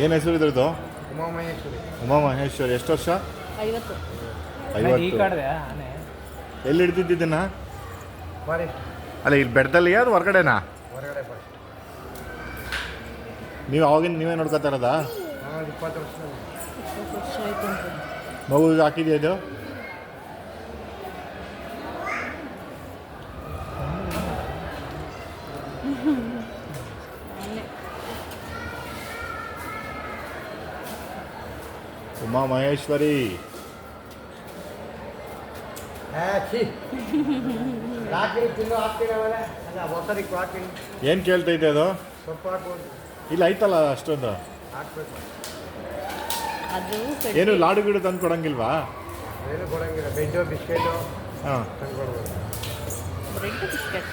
ಏನು ಹೆಸರು ಇದ್ರದ್ದು? ಉಮಾಮಹೇಶ್ವರಿ. ಉಮಾಮಹೇಶ್ವರಿ. ಎಷ್ಟು ವರ್ಷ? 50. 50. ಎಲ್ಲಿ ಹಿಡ್ದಿದ್ದನ್ನ? ಫಾರೆಸ್ಟ್ ಅಲ್ಲ, ಇಲ್ಲಿ ಬೆಟ್ಟದಲ್ಲಿ ಅದು ಹೊರಗಡೆನಾ? ಹೊರಗಡೆ ಫಾರೆಸ್ಟ್. ನೀವು ಅವಾಗಿಂದ ನೀವೇ ನೋಡ್ಕೊತಾ ಇರೋದಾ? 20 ವರ್ಷ. 20 ವರ್ಷ ಆಯ್ತು ಅಂತ. ಮಗುಗೆ ಹಾಕಿದೆಯಾ ಇದು? ಉಮಾಮಹೇಶ್ವರಿ. ಹಾಕಿರಿ ತಿನ್ನು ಹಾಕ್ತೀನಿ ಆಮೇಲೆ. ಅಲ್ಲ ಹೊಸರಿಗೆ ಹಾಕಿನಿ. ಏನು ಕೇಳ್ತೈತೆ ಅದು? ಸೊಪ್ಪು ಹಾಕ್ಬೋದು. ಇಲ್ಲ ಐತಲ್ಲ ಅಷ್ಟೊಂದು. ಹಾಕ್ಬೇಕು. ಅದು ಏನು ಲಾಡು ಗಿಡ ತಂದು ಕೊಡಂಗಿಲ್ವಾ? ಏನು ಕೊಡಂಗಿಲ್ಲ. ಬೆಜ್ಜು ಬಿಸ್ಕೆಟು ಹಾಂ. ತಂದ್ಕೊಡ್ಬೋದು. Bread biscuit